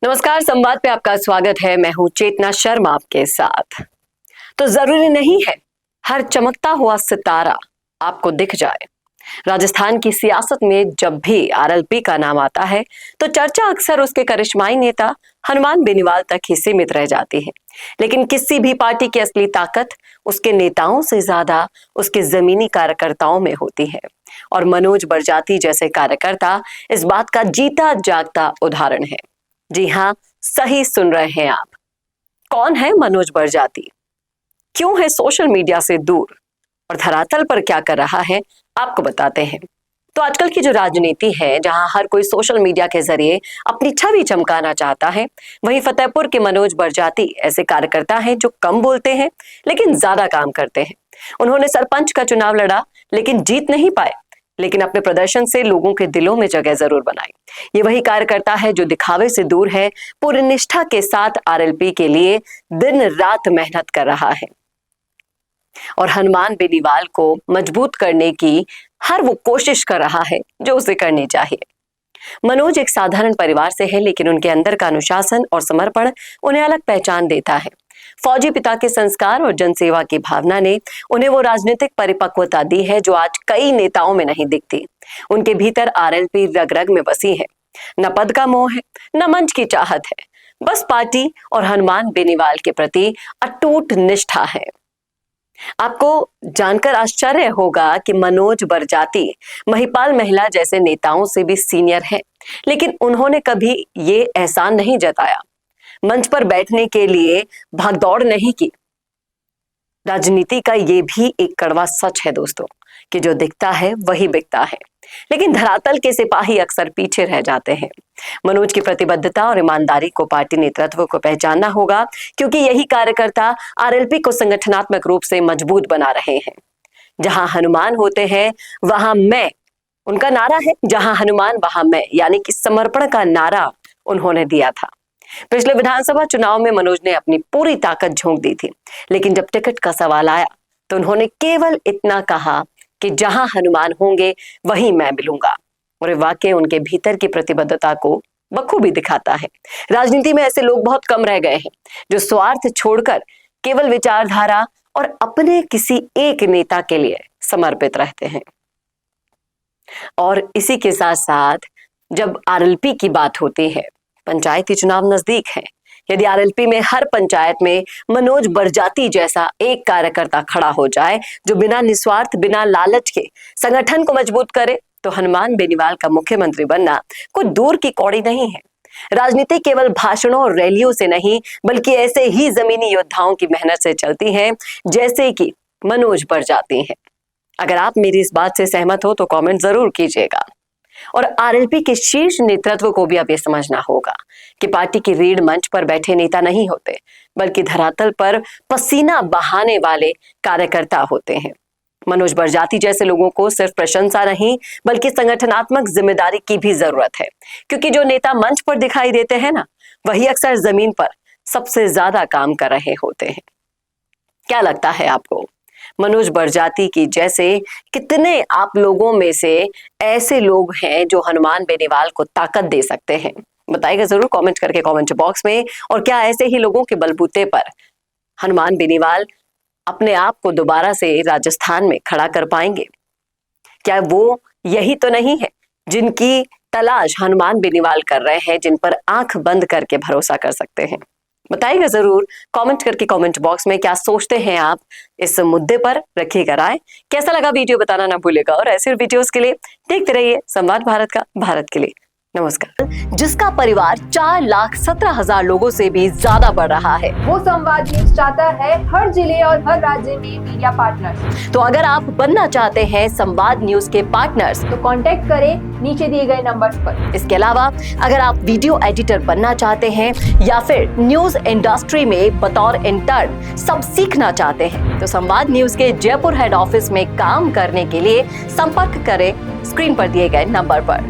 नमस्कार, संवाद पे आपका स्वागत है। मैं हूं चेतना शर्मा आपके साथ। तो जरूरी नहीं है हर चमकता हुआ सितारा आपको दिख जाए। राजस्थान की सियासत में जब भी आरएलपी का नाम आता है तो चर्चा अक्सर उसके करिश्माई नेता हनुमान बेनीवाल तक ही सीमित रह जाती है। लेकिन किसी भी पार्टी की असली ताकत उसके नेताओं से ज्यादा उसके जमीनी कार्यकर्ताओं में होती है। और मनोज बरजाती जैसे कार्यकर्ता इस बात का जीता जागता उदाहरण है। जी हाँ, सही सुन रहे हैं आप। कौन है मनोज बरजाती, क्यों है सोशल मीडिया से दूर और धरातल पर क्या कर रहा है, आपको बताते हैं। तो आजकल की जो राजनीति है, जहां हर कोई सोशल मीडिया के जरिए अपनी छवि चमकाना चाहता है, वहीं फतेहपुर के मनोज बरजाती ऐसे कार्यकर्ता हैं जो कम बोलते हैं लेकिन ज्यादा काम करते हैं। उन्होंने सरपंच का चुनाव लड़ा लेकिन जीत नहीं पाए, लेकिन अपने प्रदर्शन से लोगों के दिलों में जगह जरूर बनाई। ये वही कार्यकर्ता है जो दिखावे से दूर है, पूरी निष्ठा के साथ आरएलपी के लिए दिन रात मेहनत कर रहा है और हनुमान बेनीवाल को मजबूत करने की हर वो कोशिश कर रहा है जो उसे करनी चाहिए। मनोज एक साधारण परिवार से है, लेकिन उनके अंदर का अनुशासन और समर्पण उन्हें अलग पहचान देता है। फौजी पिता के संस्कार और जनसेवा की भावना ने उन्हें वो राजनीतिक परिपक्वता दी है जो आज कई नेताओं में नहीं दिखती। उनके भीतर आरएलपी रग रग में बसी है। न पद का मोह है, न मंच की चाहत है, बस पार्टी और हनुमान बेनीवाल के प्रति अटूट निष्ठा है। आपको जानकर आश्चर्य होगा कि मनोज बरजाती महिपाल महिला जैसे नेताओं से भी सीनियर हैं, लेकिन उन्होंने कभी ये एहसान नहीं जताया, मंच पर बैठने के लिए भागदौड़ नहीं की। राजनीति का ये भी एक कड़वा सच है दोस्तों, कि जो दिखता है वही बिकता है, लेकिन धरातल के सिपाही अक्सर पीछे रह जाते हैं। मनोज की प्रतिबद्धता और ईमानदारी को पार्टी नेतृत्व को पहचानना होगा, क्योंकि यही कार्यकर्ता आरएलपी को संगठनात्मक रूप से मजबूत बना रहे हैं। जहां हनुमान होते हैं वहां मैं, उनका नारा है, जहां हनुमान वहां मैं, यानी कि समर्पण का नारा उन्होंने दिया था। पिछले विधानसभा चुनाव में मनोज ने अपनी पूरी ताकत झोंक दी थी, लेकिन जब टिकट का सवाल आया तो उन्होंने केवल इतना कहा कि जहां हनुमान होंगे वहीं मैं मिलूंगा। और वाकई उनके भीतर की प्रतिबद्धता को बखूबी दिखाता है। राजनीति में ऐसे लोग बहुत कम रह गए हैं जो स्वार्थ छोड़कर केवल विचारधारा और अपने किसी एक नेता के लिए समर्पित रहते हैं। और इसी के साथ साथ जब आरएलपी की बात होती है, पंचायती चुनाव नजदीक है, यदि आरएलपी में हर पंचायत में मनोज बरजाती जैसा एक कार्यकर्ता खड़ा हो जाए जो बिना निस्वार्थ, बिना लालच के संगठन को मजबूत करे, तो हनुमान बेनीवाल का मुख्यमंत्री बनना कोई दूर की कौड़ी नहीं है। राजनीति केवल भाषणों और रैलियों से नहीं, बल्कि ऐसे ही जमीनी योद्धाओं की मेहनत से चलती है जैसे कि मनोज बरजाती हैं। अगर आप मेरी इस बात से सहमत हो तो कमेंट जरूर कीजिएगा। और आरएलपी के शीर्ष नेतृत्व को भी अब यह समझना होगा कि पार्टी की रीढ़ मंच पर बैठे नेता नहीं होते, बल्कि धरातल पर पसीना बहाने वाले कार्यकर्ता होते हैं। मनोज बरजाती जैसे लोगों को सिर्फ प्रशंसा नहीं, बल्कि संगठनात्मक जिम्मेदारी की भी जरूरत है, क्योंकि जो नेता मंच पर दिखाई देते हैं ना, वही अक्सर जमीन पर सबसे ज्यादा काम कर रहे होते हैं। क्या लगता है आपको, मनोज बरजाती की जैसे कितने आप लोगों में से ऐसे लोग हैं जो हनुमान बेनीवाल को ताकत दे सकते हैं? बताइएगा जरूर कमेंट करके कमेंट बॉक्स में। और क्या ऐसे ही लोगों के बलबूते पर हनुमान बेनीवाल अपने आप को दोबारा से राजस्थान में खड़ा कर पाएंगे? क्या वो यही तो नहीं है जिनकी तलाश हनुमान बेनीवाल कर रहे हैं, जिन पर आंख बंद करके भरोसा कर सकते हैं? बताइएगा जरूर कमेंट करके कमेंट बॉक्स में क्या सोचते हैं आप इस मुद्दे पर। रखिएगा राय। कैसा लगा वीडियो बताना ना भूलिएगा, और ऐसे वीडियोस के लिए देखते रहिए संवाद भारत का, भारत के लिए। नमस्कार। जिसका परिवार 4,17,000 लोगों से भी ज्यादा बढ़ रहा है, वो संवाद न्यूज चाहता है हर जिले और हर राज्य में मीडिया पार्टनर्स। तो अगर आप बनना चाहते हैं संवाद न्यूज के पार्टनर्स, तो कांटेक्ट करें नीचे दिए गए नंबर्स पर। इसके अलावा अगर आप वीडियो एडिटर बनना चाहते हैं या फिर न्यूज इंडस्ट्री में बतौर इंटर्न सब सीखना चाहते हैं, तो संवाद न्यूज के जयपुर हेड ऑफिस में काम करने के लिए संपर्क करें स्क्रीन पर दिए गए नंबर पर।